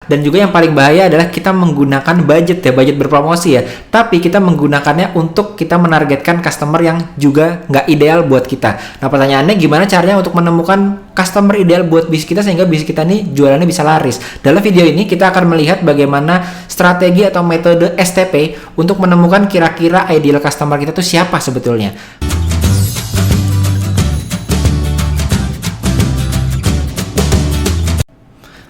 Dan juga yang paling bahaya adalah kita menggunakan budget berpromosi ya. Tapi kita menggunakannya untuk kita menargetkan customer yang juga nggak ideal buat kita. Nah pertanyaannya gimana caranya untuk menemukan customer ideal buat bisnis kita sehingga bisnis kita nih jualannya bisa laris. Dalam video ini kita akan melihat bagaimana strategi atau metode STP untuk menemukan kira-kira ideal customer kita tuh siapa sebetulnya.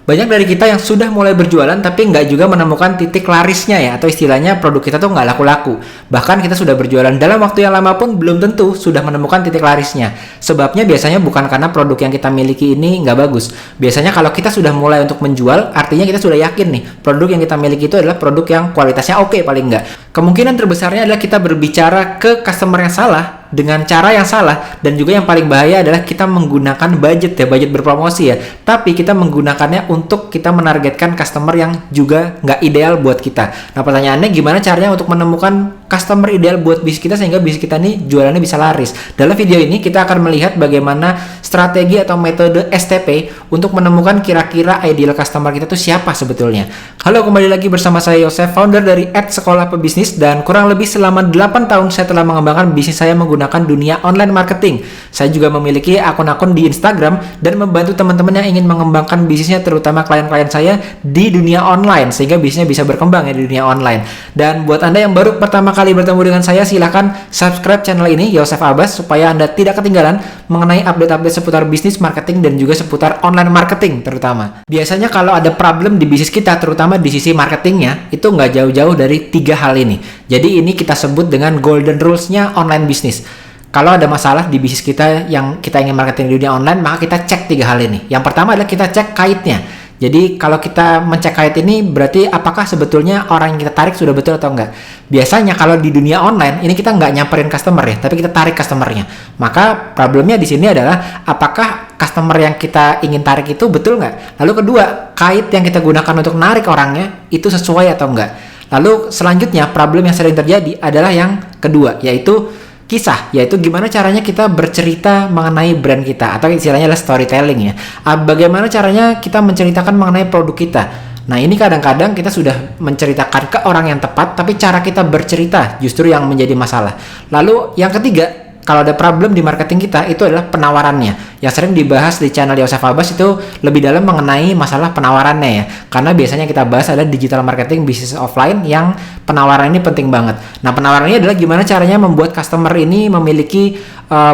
Banyak dari kita yang sudah mulai berjualan tapi nggak juga menemukan titik larisnya ya, atau istilahnya produk kita tuh nggak laku-laku. Bahkan kita sudah berjualan dalam waktu yang lama pun belum tentu sudah menemukan titik larisnya. Sebabnya biasanya bukan karena produk yang kita miliki ini nggak bagus. Biasanya kalau kita sudah mulai untuk menjual, artinya kita sudah yakin nih produk yang kita miliki itu adalah produk yang kualitasnya oke paling nggak. Kemungkinan terbesarnya adalah kita berbicara ke customer yang salah dengan cara yang salah, dan juga yang paling bahaya adalah kita menggunakan budget berpromosi ya, tapi kita menggunakannya untuk kita menargetkan customer yang juga nggak ideal buat kita. Nah pertanyaannya gimana caranya untuk menemukan customer ideal buat bisnis kita sehingga bisnis kita nih jualannya bisa laris. Dalam video ini kita akan melihat bagaimana strategi atau metode STP untuk menemukan kira-kira ideal customer kita tuh siapa sebetulnya. Halo, kembali lagi bersama saya Yosef, founder dari Sekolah Pebisnis, dan kurang lebih selama 8 tahun saya telah mengembangkan bisnis saya menggunakan dunia online marketing. Saya juga memiliki akun-akun di Instagram dan membantu teman-teman yang ingin mengembangkan bisnisnya, terutama klien-klien saya di dunia online sehingga bisnisnya bisa berkembang ya di dunia online. Dan buat Anda yang baru pertama kali bertemu dengan saya, silahkan subscribe channel ini Yosef Abbas supaya Anda tidak ketinggalan mengenai update-update seputar bisnis, marketing, dan juga seputar online marketing terutama. Biasanya kalau ada problem di bisnis kita, terutama di sisi marketingnya, itu nggak jauh-jauh dari 3 hal ini. Jadi ini kita sebut dengan golden rules-nya online bisnis. Kalau ada masalah di bisnis kita yang kita ingin marketing di dunia online, maka kita cek 3 hal ini. Yang pertama adalah kita cek kaitnya. Jadi kalau kita mencek kait ini berarti apakah sebetulnya orang yang kita tarik sudah betul atau enggak. Biasanya kalau di dunia online ini kita nggak nyamperin customer ya, tapi kita tarik customernya. Maka problemnya di sini adalah apakah customer yang kita ingin tarik itu betul nggak. Lalu kedua, kait yang kita gunakan untuk narik orangnya itu sesuai atau enggak. Lalu selanjutnya problem yang sering terjadi adalah yang kedua, yaitu kisah, yaitu gimana caranya kita bercerita mengenai brand kita, atau istilahnya adalah storytelling ya. Bagaimana caranya kita menceritakan mengenai produk kita. Nah ini kadang-kadang kita sudah menceritakan ke orang yang tepat, tapi cara kita bercerita justru yang menjadi masalah. Lalu yang ketiga, kalau ada problem di marketing kita, itu adalah penawarannya. Yang sering dibahas di channel Yosef Abbas itu lebih dalam mengenai masalah penawarannya ya. Karena biasanya kita bahas adalah digital marketing bisnis offline yang penawaran ini penting banget. Nah penawarannya adalah gimana caranya membuat customer ini memiliki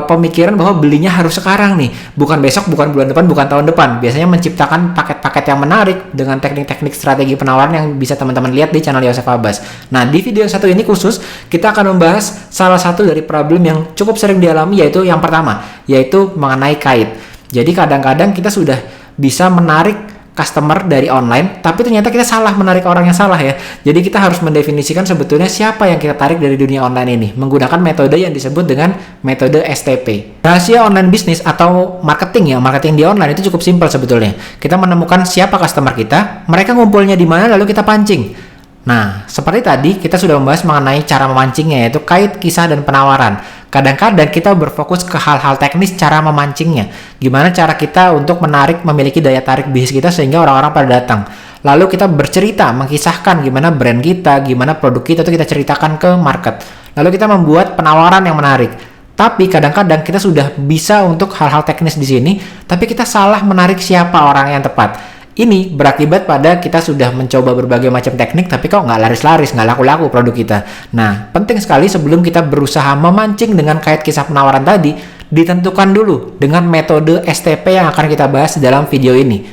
pemikiran bahwa belinya harus sekarang nih. Bukan besok, bukan bulan depan, bukan tahun depan. Biasanya menciptakan paket-paket yang menarik dengan teknik-teknik strategi penawaran yang bisa teman-teman lihat di channel Yosef Abbas. Nah di video satu ini khusus kita akan membahas salah satu dari problem yang cukup sering dialami, yaitu yang pertama, yaitu mengenai kait. Jadi kadang-kadang kita sudah bisa menarik customer dari online, tapi ternyata kita salah menarik orang yang salah ya. Jadi kita harus mendefinisikan sebetulnya siapa yang kita tarik dari dunia online ini menggunakan metode yang disebut dengan metode STP. Rahasia online bisnis atau marketing ya, marketing di online itu cukup simpel sebetulnya. Kita menemukan siapa customer kita, mereka ngumpulnya di mana, lalu kita pancing. Nah, seperti tadi kita sudah membahas mengenai cara memancingnya, yaitu kait, kisah, dan penawaran. Kadang-kadang kita berfokus ke hal-hal teknis cara memancingnya. Gimana cara kita untuk menarik, memiliki daya tarik bisnis kita sehingga orang-orang pada datang. Lalu kita bercerita, mengkisahkan gimana brand kita, gimana produk kita, itu kita ceritakan ke market. Lalu kita membuat penawaran yang menarik. Tapi kadang-kadang kita sudah bisa untuk hal-hal teknis di sini, tapi kita salah menarik siapa orang yang tepat. Ini berakibat pada kita sudah mencoba berbagai macam teknik tapi kok nggak laris-laris, nggak laku-laku produk kita. Nah, penting sekali sebelum kita berusaha memancing dengan kait kisah penawaran tadi, ditentukan dulu dengan metode STP yang akan kita bahas dalam video ini.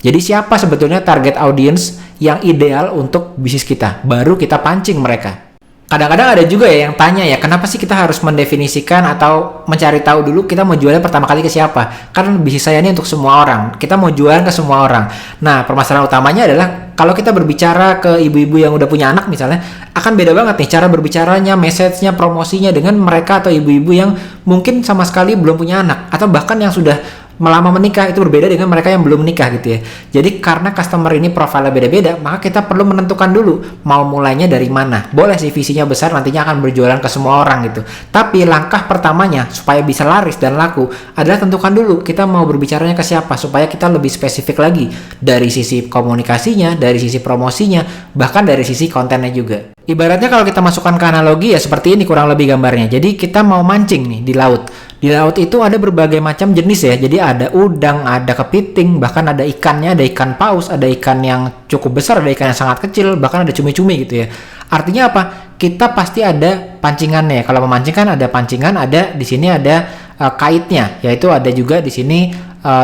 Jadi siapa sebetulnya target audience yang ideal untuk bisnis kita, baru kita pancing mereka. Kadang-kadang ada juga ya yang tanya ya, kenapa sih kita harus mendefinisikan atau mencari tahu dulu kita mau jualnya pertama kali ke siapa? Karena bisnis saya ini untuk semua orang, kita mau jualan ke semua orang. Nah permasalahan utamanya adalah kalau kita berbicara ke ibu-ibu yang udah punya anak misalnya, akan beda banget nih cara berbicaranya, message-nya, promosinya dengan mereka atau ibu-ibu yang mungkin sama sekali belum punya anak, atau bahkan yang sudah melama menikah itu berbeda dengan mereka yang belum menikah gitu ya. Jadi karena customer ini profilnya beda-beda, maka kita perlu menentukan dulu mau mulainya dari mana. Boleh sih visinya besar nantinya akan berjualan ke semua orang gitu. Tapi langkah pertamanya supaya bisa laris dan laku adalah tentukan dulu kita mau berbicaranya ke siapa, supaya kita lebih spesifik lagi dari sisi komunikasinya, dari sisi promosinya, bahkan dari sisi kontennya juga. Ibaratnya kalau kita masukkan ke analogi ya seperti ini kurang lebih gambarnya. Jadi kita mau mancing nih di laut. Di laut itu ada berbagai macam jenis ya. Jadi ada udang, ada kepiting, bahkan ada ikannya, ada ikan paus, ada ikan yang cukup besar, ada ikan yang sangat kecil, bahkan ada cumi-cumi gitu ya. Artinya apa? Kita pasti ada pancingannya. Kalau memancing kan ada pancingan, ada di sini ada kaitnya, yaitu ada juga di sini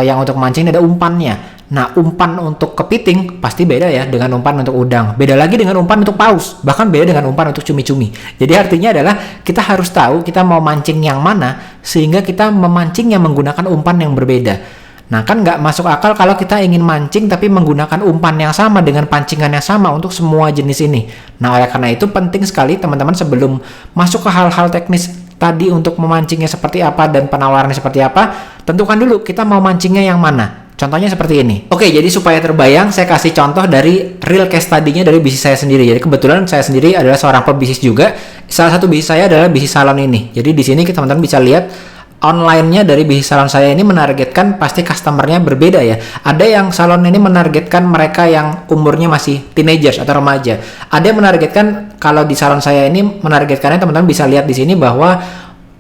yang untuk mancing ada umpannya. Nah, umpan untuk kepiting pasti beda ya dengan umpan untuk udang. Beda lagi dengan umpan untuk paus, bahkan beda dengan umpan untuk cumi-cumi. Jadi artinya adalah kita harus tahu kita mau mancing yang mana sehingga kita memancingnya menggunakan umpan yang berbeda. Nah, kan nggak masuk akal kalau kita ingin mancing tapi menggunakan umpan yang sama dengan pancingan yang sama untuk semua jenis ini. Nah, oleh karena itu penting sekali teman-teman sebelum masuk ke hal-hal teknis tadi untuk memancingnya seperti apa dan penawarannya seperti apa, tentukan dulu kita mau mancingnya yang mana. Contohnya seperti ini. Oke, jadi supaya terbayang, saya kasih contoh dari real case study-nya dari bisnis saya sendiri. Jadi kebetulan saya sendiri adalah seorang pebisnis juga. Salah satu bisnis saya adalah bisnis salon ini. Jadi di sini teman-teman bisa lihat online-nya dari bisnis salon saya ini menargetkan pasti customer-nya berbeda ya. Ada yang salon ini menargetkan mereka yang umurnya masih teenagers atau remaja. Ada yang menargetkan, kalau di salon saya ini menargetkannya teman-teman bisa lihat di sini bahwa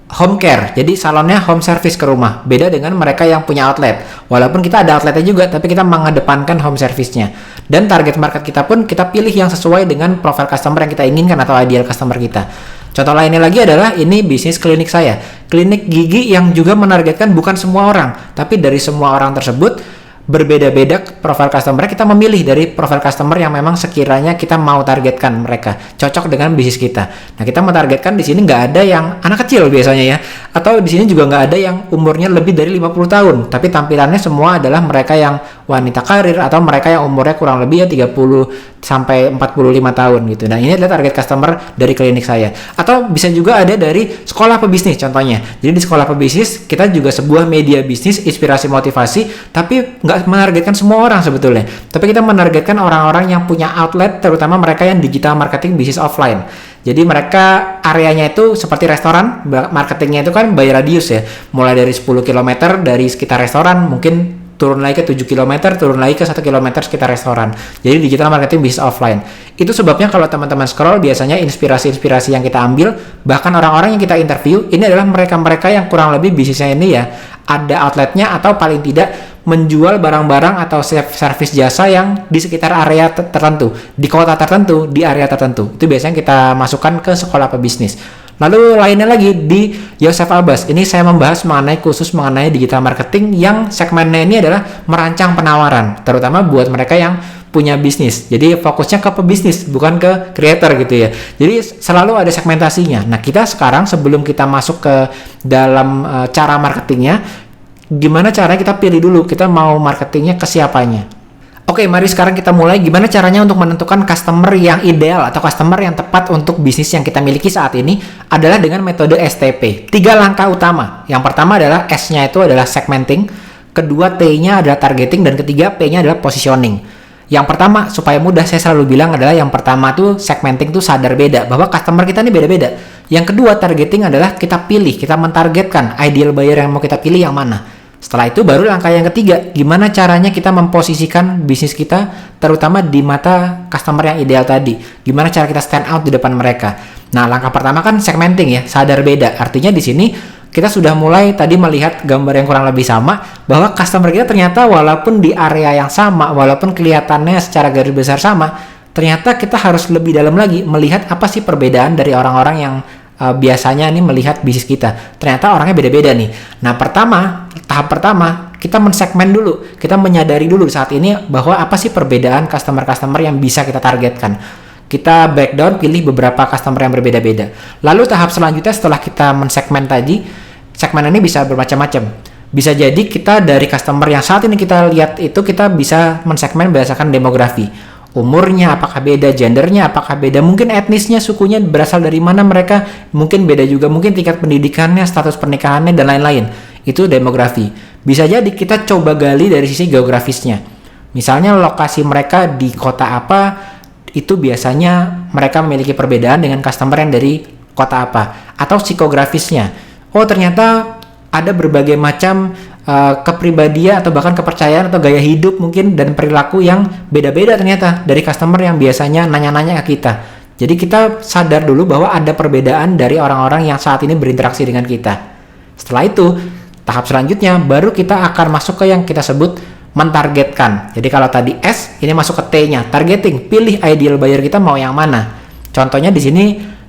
home care, jadi salonnya home service ke rumah. Beda dengan mereka yang punya outlet. Walaupun kita ada outletnya juga, tapi kita mengedepankan home service-nya. Dan target market kita pun kita pilih yang sesuai dengan profil customer yang kita inginkan atau ideal customer kita. Contoh lainnya lagi adalah ini bisnis klinik saya. Klinik gigi yang juga menargetkan bukan semua orang, tapi dari semua orang tersebut berbeda-beda profil customer, kita memilih dari profil customer yang memang sekiranya kita mau targetkan mereka cocok dengan bisnis kita. Nah, kita mentargetkan di sini nggak ada yang anak kecil biasanya ya, atau di sini juga nggak ada yang umurnya lebih dari 50 tahun, tapi tampilannya semua adalah mereka yang wanita karir atau mereka yang umurnya kurang lebih ya 30 sampai 45 tahun gitu. Nah, ini adalah target customer dari klinik saya. Atau bisa juga ada dari sekolah pebisnis contohnya. Jadi di sekolah pebisnis kita juga sebuah media bisnis inspirasi motivasi, tapi nggak menargetkan semua orang sebetulnya. Tapi kita menargetkan orang-orang yang punya outlet, terutama mereka yang digital marketing bisnis offline. Jadi mereka areanya itu seperti restoran, marketingnya itu kan by radius ya. Mulai dari 10 km dari sekitar restoran, mungkin turun lagi ke 7 km, turun lagi ke 1 km sekitar restoran. Jadi digital marketing bisnis offline. Itu sebabnya kalau teman-teman scroll biasanya inspirasi-inspirasi yang kita ambil, bahkan orang-orang yang kita interview, ini adalah mereka-mereka yang kurang lebih bisnisnya ini ya ada outletnya atau paling tidak menjual barang-barang atau service jasa yang di sekitar area tertentu, di kota tertentu, di area tertentu. Itu biasanya kita masukkan ke sekolah pebisnis. Lalu lainnya lagi di Yosef Abbas. Ini saya membahas khusus mengenai digital marketing yang segmennya ini adalah merancang penawaran, terutama buat mereka yang punya bisnis. Jadi fokusnya ke pebisnis, bukan ke creator gitu ya. Jadi selalu ada segmentasinya. Nah, kita sekarang sebelum kita masuk ke dalam cara marketingnya, gimana caranya kita pilih dulu kita mau marketingnya ke siapanya. Oke, mari sekarang kita mulai gimana caranya untuk menentukan customer yang ideal atau customer yang tepat untuk bisnis yang kita miliki saat ini adalah dengan metode STP. 3 langkah utama. Yang pertama adalah S-nya itu adalah segmenting, kedua T-nya adalah targeting, dan ketiga P-nya adalah positioning. Yang pertama, supaya mudah saya selalu bilang adalah yang pertama tuh segmenting tuh sadar beda bahwa customer kita ini beda-beda. Yang kedua targeting adalah kita pilih, kita mentargetkan ideal buyer yang mau kita pilih yang mana. Setelah itu baru langkah yang ketiga, gimana caranya kita memposisikan bisnis kita terutama di mata customer yang ideal tadi. Gimana cara kita stand out di depan mereka. Nah, langkah pertama kan segmenting ya, sadar beda. Artinya di sini kita sudah mulai tadi melihat gambar yang kurang lebih sama bahwa customer kita ternyata walaupun di area yang sama, walaupun kelihatannya secara garis besar sama, ternyata kita harus lebih dalam lagi melihat apa sih perbedaan dari orang-orang yang biasanya nih melihat bisnis kita. Ternyata orangnya beda-beda nih. Nah, tahap pertama kita mensegmen dulu, kita menyadari dulu saat ini bahwa apa sih perbedaan customer-customer yang bisa kita targetkan. Kita breakdown, pilih beberapa customer yang berbeda-beda. Lalu tahap selanjutnya setelah kita mensegmen tadi, segmen ini bisa bermacam-macam. Bisa jadi kita dari customer yang saat ini kita lihat itu kita bisa mensegmen berdasarkan demografi. Umurnya apakah beda, gendernya apakah beda, mungkin etnisnya, sukunya berasal dari mana mereka, mungkin beda juga, mungkin tingkat pendidikannya, status pernikahannya, dan lain-lain. Itu demografi. Bisa jadi kita coba gali dari sisi geografisnya. Misalnya lokasi mereka di kota apa, itu biasanya mereka memiliki perbedaan dengan customer yang dari kota apa. Atau psikografisnya. Oh ternyata ada berbagai macam kepribadian atau bahkan kepercayaan atau gaya hidup mungkin dan perilaku yang beda-beda ternyata dari customer yang biasanya nanya-nanya ke kita. Jadi kita sadar dulu bahwa ada perbedaan dari orang-orang yang saat ini berinteraksi dengan kita. Setelah itu, tahap selanjutnya baru kita akan masuk ke yang kita sebut mentargetkan. Jadi kalau tadi S, ini masuk ke T-nya, targeting. Pilih ideal buyer kita mau yang mana. Contohnya di sini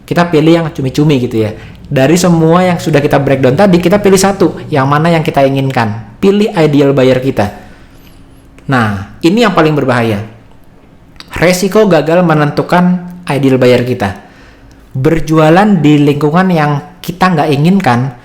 kita pilih yang cumi-cumi gitu ya. Dari semua yang sudah kita breakdown tadi, kita pilih satu, yang mana yang kita inginkan. Pilih ideal buyer kita. Nah, ini yang paling berbahaya. Resiko gagal menentukan ideal buyer kita. Berjualan di lingkungan yang kita nggak inginkan,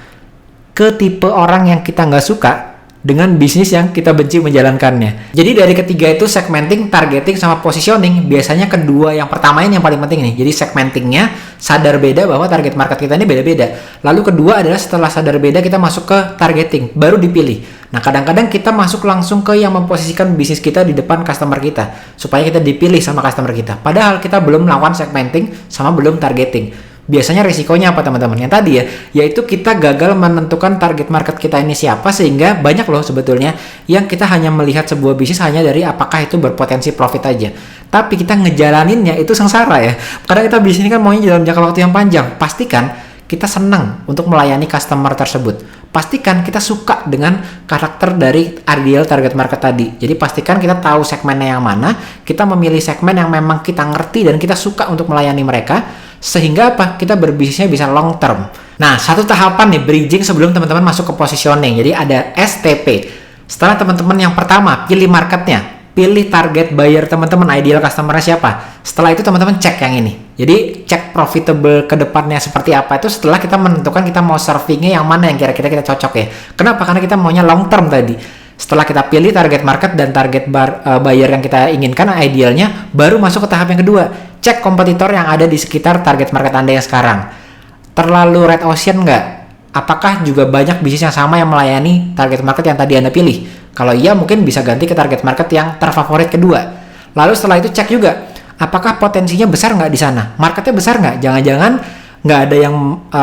ke tipe orang yang kita nggak suka, dengan bisnis yang kita benci menjalankannya. Jadi dari ketiga itu segmenting, targeting, sama positioning. Biasanya kedua yang pertama ini yang paling penting nih. Jadi segmentingnya sadar beda bahwa target market kita ini beda-beda. Lalu kedua adalah setelah sadar beda kita masuk ke targeting, baru dipilih. Nah kadang-kadang kita masuk langsung ke yang memposisikan bisnis kita di depan customer kita supaya kita dipilih sama customer kita. Padahal kita belum melakukan segmenting sama belum targeting. Biasanya risikonya apa teman-teman? Yang tadi ya, yaitu kita gagal menentukan target market kita ini siapa, sehingga banyak loh sebetulnya yang kita hanya melihat sebuah bisnis hanya dari apakah itu berpotensi profit aja. Tapi kita ngejalaninnya itu sengsara ya. Karena kita bisnis ini kan maunya dalam jangka waktu yang panjang. Pastikan kita senang untuk melayani customer tersebut. Pastikan kita suka dengan karakter dari ideal target market tadi. Jadi pastikan kita tahu segmennya yang mana, kita memilih segmen yang memang kita ngerti dan kita suka untuk melayani mereka. Sehingga apa? Kita berbisnisnya bisa long term. Nah, satu tahapan nih bridging sebelum teman-teman masuk ke positioning. Jadi ada STP. Setelah teman-teman yang pertama pilih marketnya, pilih target buyer teman-teman, ideal customer-nya siapa. Setelah itu teman-teman cek yang ini. Jadi cek profitable ke depannya seperti apa itu setelah kita menentukan kita mau servingnya yang mana yang kira-kira kita cocok ya. Kenapa? Karena kita maunya long term tadi. Setelah kita pilih target market dan target buyer yang kita inginkan idealnya, baru masuk ke tahap yang kedua. Cek kompetitor yang ada di sekitar target market Anda yang sekarang. Terlalu red ocean nggak? Apakah juga banyak bisnis yang sama yang melayani target market yang tadi Anda pilih? Kalau iya, mungkin bisa ganti ke target market yang terfavorit kedua. Lalu setelah itu cek juga, apakah potensinya besar nggak di sana? Marketnya besar nggak? Jangan-jangan nggak ada yang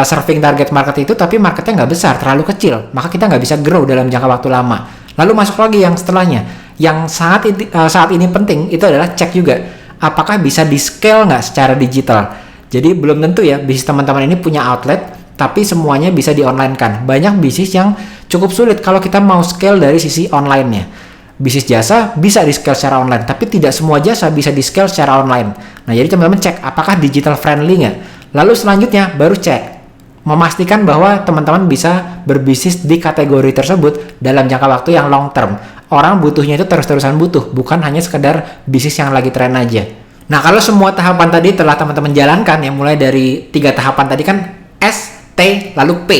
serving target market itu, tapi marketnya nggak besar, terlalu kecil. Maka kita nggak bisa grow dalam jangka waktu lama. Lalu masuk lagi yang setelahnya. Yang saat ini penting itu adalah cek juga, apakah bisa di-scale nggak secara digital. Jadi belum tentu ya bisnis teman-teman ini punya outlet, tapi semuanya bisa di-online-kan. Banyak bisnis yang cukup sulit kalau kita mau scale dari sisi online-nya. Bisnis jasa bisa di-scale secara online, tapi tidak semua jasa bisa di-scale secara online. Nah, jadi teman-teman cek apakah digital friendly nggak. Lalu selanjutnya baru cek, memastikan bahwa teman-teman bisa berbisnis di kategori tersebut dalam jangka waktu yang long term. Orang butuhnya itu terus-terusan butuh, bukan hanya sekedar bisnis yang lagi tren aja. Nah, kalau semua tahapan tadi telah teman-teman jalankan, yang mulai dari 3 tahapan tadi kan S, T, lalu P.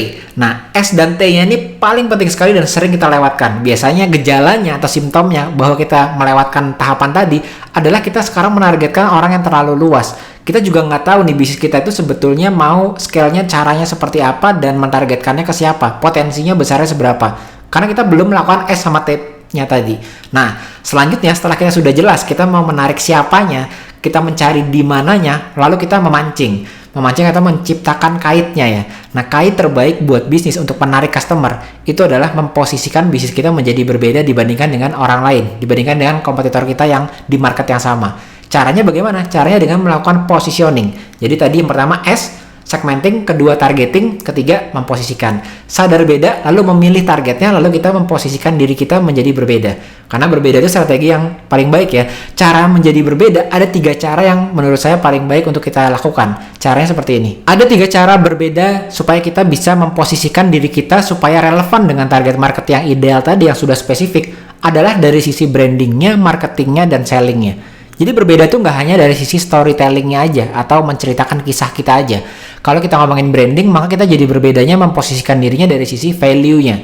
Nah, S dan T-nya ini paling penting sekali dan sering kita lewatkan. Biasanya gejalanya atau simptomnya bahwa kita melewatkan tahapan tadi adalah kita sekarang menargetkan orang yang terlalu luas. Kita juga nggak tahu nih bisnis kita itu sebetulnya mau scale-nya caranya seperti apa dan mentargetkannya ke siapa, potensinya besarnya seberapa. Karena kita belum melakukan S sama T-nya tadi. Nah, selanjutnya setelah kita sudah jelas kita mau menarik siapanya, kita mencari di mananya, lalu kita memancing atau menciptakan kaitnya ya. Nah, kait terbaik buat bisnis untuk menarik customer itu adalah memposisikan bisnis kita menjadi berbeda dibandingkan dengan orang lain, dibandingkan dengan kompetitor kita yang di market yang sama. Caranya bagaimana? Caranya dengan melakukan positioning. Jadi tadi yang pertama S, segmenting, kedua targeting, ketiga memposisikan. Sadar beda, lalu memilih targetnya, lalu kita memposisikan diri kita menjadi berbeda. Karena berbeda itu strategi yang paling baik ya. Cara menjadi berbeda, ada 3 cara yang menurut saya paling baik untuk kita lakukan. Caranya seperti ini. Ada 3 cara berbeda supaya kita bisa memposisikan diri kita supaya relevan dengan target market yang ideal tadi yang sudah spesifik. Adalah dari sisi brandingnya, marketingnya, dan sellingnya. Jadi berbeda itu nggak hanya dari sisi storytellingnya aja atau menceritakan kisah kita aja. Kalau kita ngomongin branding, maka kita jadi berbedanya memposisikan dirinya dari sisi value-nya.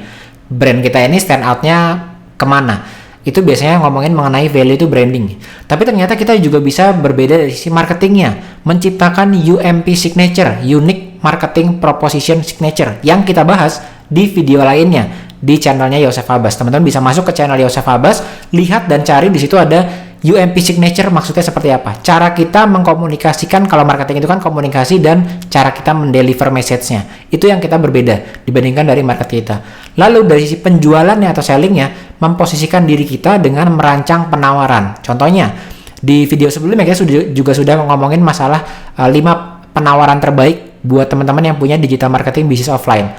Brand kita ini stand out-nya kemana? Itu biasanya ngomongin mengenai value itu branding. Tapi ternyata kita juga bisa berbeda dari sisi marketingnya. Menciptakan UMP signature, Unique Marketing Proposition Signature, yang kita bahas di video lainnya. di channelnya Yosef Abbas. Teman-teman bisa masuk ke channel Yosef Abbas, lihat dan cari di situ ada UMP signature, maksudnya seperti apa? Cara kita mengkomunikasikan, kalau marketing itu kan komunikasi dan cara kita mendeliver message-nya. Itu yang kita berbeda dibandingkan dari market kita. Lalu dari sisi penjualannya atau sellingnya, memposisikan diri kita dengan merancang penawaran. Contohnya, di video sebelumnya kita juga sudah ngomongin masalah 5 penawaran terbaik buat teman-teman yang punya digital marketing bisnis offline.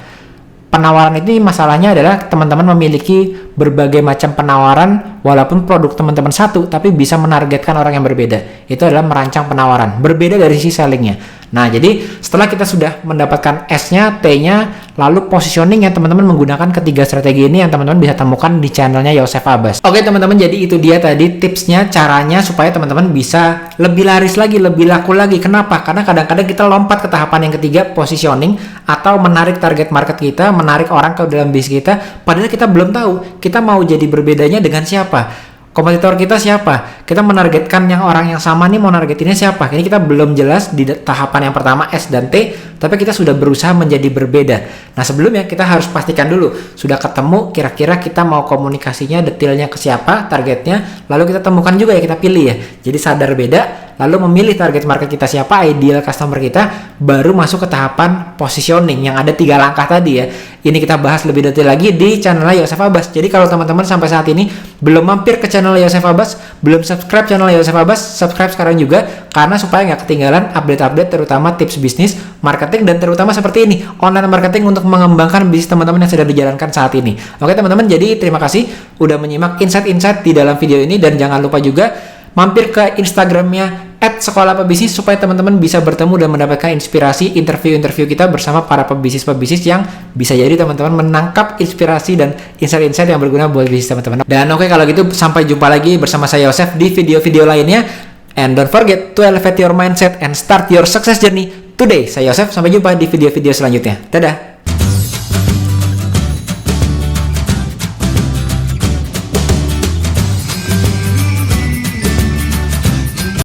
Penawaran ini masalahnya adalah teman-teman memiliki berbagai macam penawaran, walaupun produk teman-teman satu tapi bisa menargetkan orang yang berbeda. Itu adalah merancang penawaran, berbeda dari sisi sellingnya. Nah, jadi setelah kita sudah mendapatkan S-nya, T-nya, lalu positioning yang teman-teman menggunakan ketiga strategi ini yang teman-teman bisa temukan di channelnya Yosef Abbas. Oke teman-teman, jadi itu dia tadi tipsnya, caranya supaya teman-teman bisa lebih laris lagi, lebih laku lagi. Kenapa? Karena kadang-kadang kita lompat ke tahapan yang ketiga, positioning, atau menarik target market kita, menarik orang ke dalam bisnis kita, padahal kita belum tahu kita mau jadi berbedanya dengan siapa. Kompetitor kita siapa? Kita menargetkan yang orang yang sama nih, mau nargetinnya siapa? Ini kita belum jelas di tahapan yang pertama S dan T, tapi kita sudah berusaha menjadi berbeda. Nah, sebelumnya kita harus pastikan dulu, sudah ketemu kira-kira kita mau komunikasinya detailnya ke siapa, targetnya, lalu kita temukan juga ya, kita pilih ya. Jadi sadar beda, lalu memilih target market kita siapa, ideal customer kita, baru masuk ke tahapan positioning yang ada 3 langkah tadi ya. Ini kita bahas lebih detail lagi di channel Yosef Abbas. Jadi kalau teman-teman sampai saat ini belum mampir ke channel Yosef Abbas, belum subscribe channel Yosef Abbas, subscribe sekarang juga, karena supaya nggak ketinggalan update-update terutama tips bisnis, marketing, dan terutama seperti ini, online marketing untuk mengembangkan bisnis teman-teman yang sedang dijalankan saat ini. Oke teman-teman, jadi terima kasih udah menyimak insight-insight di dalam video ini, dan jangan lupa juga mampir ke Instagramnya @sekolahpebisnis supaya teman-teman bisa bertemu dan mendapatkan inspirasi interview-interview kita bersama para pebisnis-pebisnis yang bisa jadi teman-teman menangkap inspirasi dan insight-insight yang berguna buat bisnis teman-teman. Dan oke, kalau gitu sampai jumpa lagi bersama saya Yosef di video-video lainnya. And don't forget to elevate your mindset and start your success journey today. Saya Yosef, sampai jumpa di video-video selanjutnya. Dadah!